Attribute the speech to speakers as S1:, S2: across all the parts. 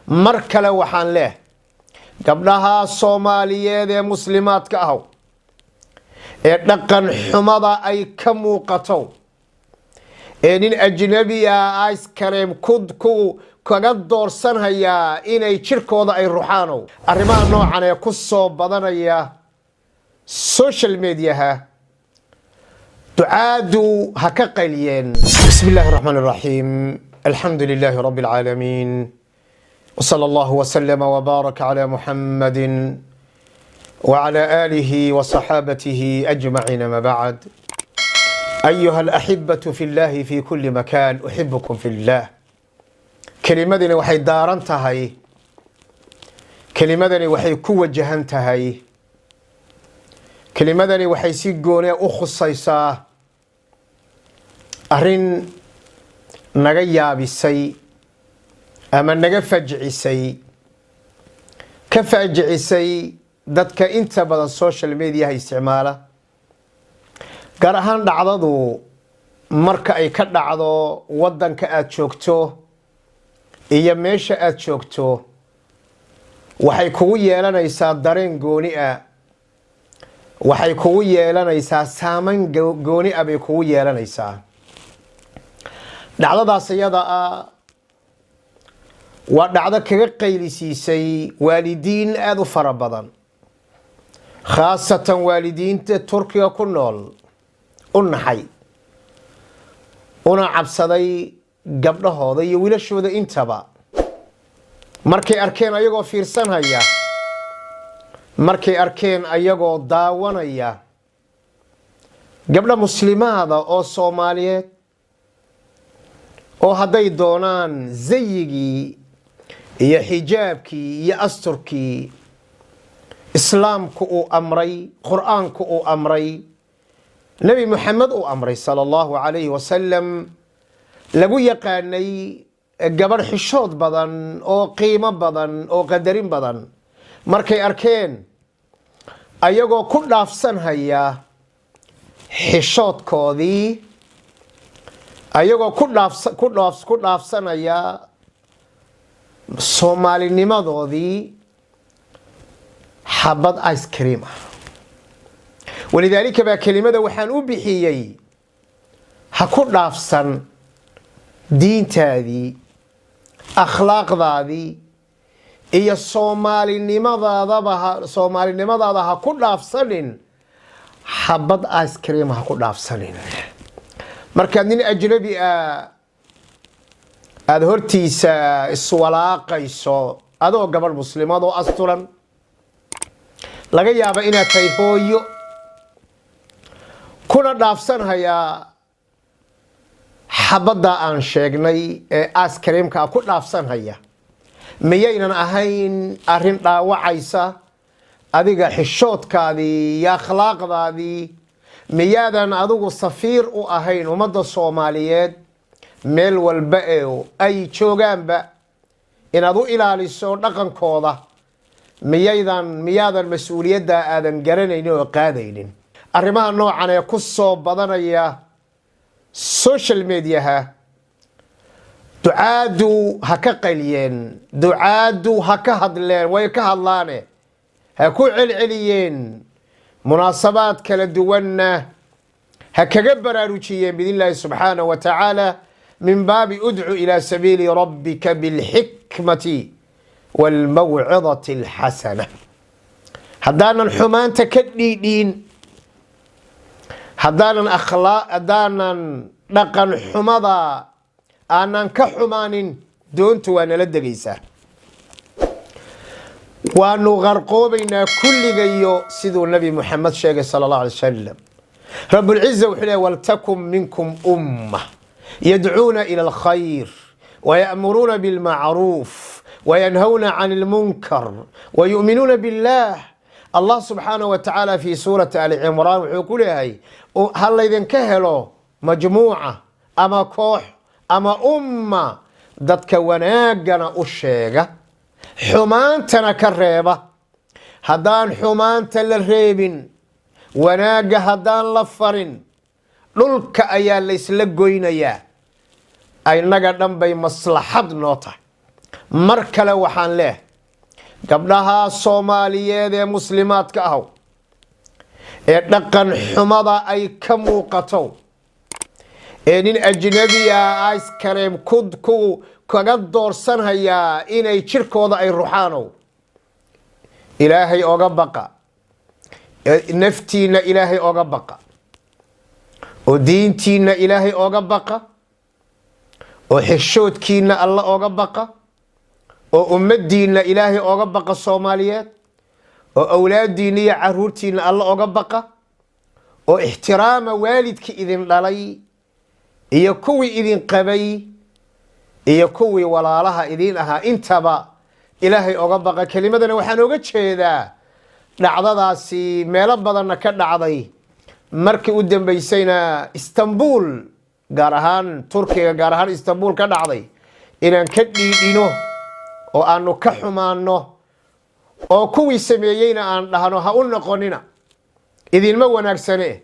S1: markale waxaan leh gabdhaha Soomaaliyeed ee muslimaadka ah ee dhaqan xumada ay ka muuqato ee nin ajnabi ah ice cream ku kaga doorsan haya inay jirkooda ay ruuxaano arrimaha noocan ee ku soo badanaya social media ducaadu ha ka qaliyeen bismillahir rahmanir rahim alhamdulillahi rabbil alamin وصلى الله وسلم وبارك على محمد وعلى آله وصحابته أجمعين ما بعد أيها الأحبة في الله في كل مكان أحبكم في الله كلمة وحي دارنتهاي كلمة وحي كوة جهنتهاي كلمة وحي سيقوني أخصيصا أرين نغيا بالسي أما نجا فجعسي كفجعسي dadka inta badan social media isticmaala gaar ahaan dhacdadu marka ay ka dhacdo wadanka aad joogto iyo meesha aad joogto waxay kugu yeelanaysaa dareen gooni ah waxay kugu yeelanaysaa saameyn gooni ah bay kugu yeelanaysaa dhacdadaas iyada ah waa dhacdo kaga qaylisiisay waalidiin aad u fara badan khaasatan waalidiinta Turkiga ku nool u naxay una cabsaday gabdhahooda iyo wiilashooda intaba markay arkeen ayagoo fiirsanaya markay arkeen ayagoo daawanaya gabdha muslimaada oo Soomaaliyeed oo hadday doonaan zayigii iyo xijaabkii iyo asturkii islaamku uu amray quraanku uu amray nabi maxamed uu amray sallallahu alayhi wasallam lagu yaqaanay gabar xishood badan oo qiimo badan oo qadarin badan markay arkeen ayagoo ku dhaafsan haya xishoodkoodii ayagoo ku dhaafsanaya Soomaalinimadoodii حبض آيس كريم ولذلك بقى كلمة وحان أبحيي هكون نافسا دين تادي أخلاق ذادي إيا الصومالي لماذا هكون نافسا حبض آيس كريم هكون نافسا مركانين أجنبي أدهرتيس السوالاقيسو أدو قبل مسلمات أسطولا laga yaabo inaad tahay hooyo kuna dhaafsan haya xabada aan sheegnay ee ice creamka ku dhaafsan haya miyaynan ahayn arin dhaawacaysa adiga xishoodkaadii iyo akhlaaqdaadii miyaadan adigu safiir u ahayn ummadda Soomaaliyeed meel walba ay joogaanba inaad u ilaaliso dhaqankooda miyaadan mas'uuliyadda aadan garanaynin oo qaadaynin arrimaha noocan ee ku soo badanaya social media ducaadu ha ka qaliyeen ducaadu ha ka hadleen way ka hadlaane ha ku celceliyeen munaasabaad kala duwanna ha kaga baraarujiyeen bidillaahi subhanahu wa ta'ala min baabi ud'u ila sabiili rabbika bil hikmati والموعظة الحسنة هدانا الحمان تكديدين هدانا أخلاق هدانا نقن حمضا أنا كحمان دونت وانا لدقيسة وأنه غرقوا بين كل غيو سيدو النبي محمد شاقي صلى الله عليه وسلم رب العزة وحلاه ولتكن منكم أمة يدعون إلى الخير ويأمرون بالمعروف وينهون عن المنكر ويؤمنون بالله الله سبحانه وتعالى في سورة آل عمران وحكولها هل إذن كهلوا مجموعة أما كوح أما أمة دادك وناقنا الشيغة حمان تنكريبة هدان حمان تلريبين وناقة هدان لفرين للك أيا ليس لقوين أيا أي نقدم بي مصلحة نوطة مركله وحان له قبلها صومالية ذي مسلمات كأهو دقن حمضة أي كمو قطو إن أجنبية آيس كريم كو كقد دور سنها يا إن أي شركة أي روحانو إلهي أغبقى نفتينا إلهي أغبقى ودينتينا إلهي أغبقى وحشوتكينا الله أغبقى وأمدينا إلهي أغبقى الصوماليات وأولادينا عرورتينا الله أغبقى واحترام والدك إذن للي يكوي إذن قبي يكوي ولا لها إذن أها انتبا إلهي أغبقى كلمة وحنوغة شيدا لعضاداسي ميلا بدنا كدعضي مركي قدام بيسينا اسطنبول قارهان تركيا قارهان اسطنبول كدعضي إنان كدينو وأنو كحمانو oo kuwii sameeyayna aan dhahno ha u noqonina idinma wanaagsanee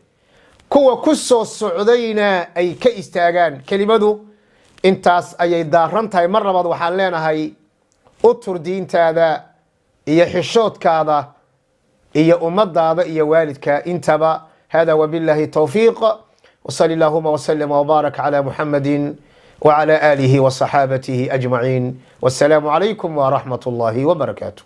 S1: kuwa ku soo socdayna ay ka istaagaan kelimadu intaas ayay daaran tahay mar labaad waxaan leenahay u tur diintaada iyo xishoodkaada iyo ummadaada iyo waalidka intaba hada wabillahi tawfiiq وصلى اللهم وسلم وبارك على محمد وعلى آله وصحابته أجمعين والسلام عليكم ورحمة الله وبركاته.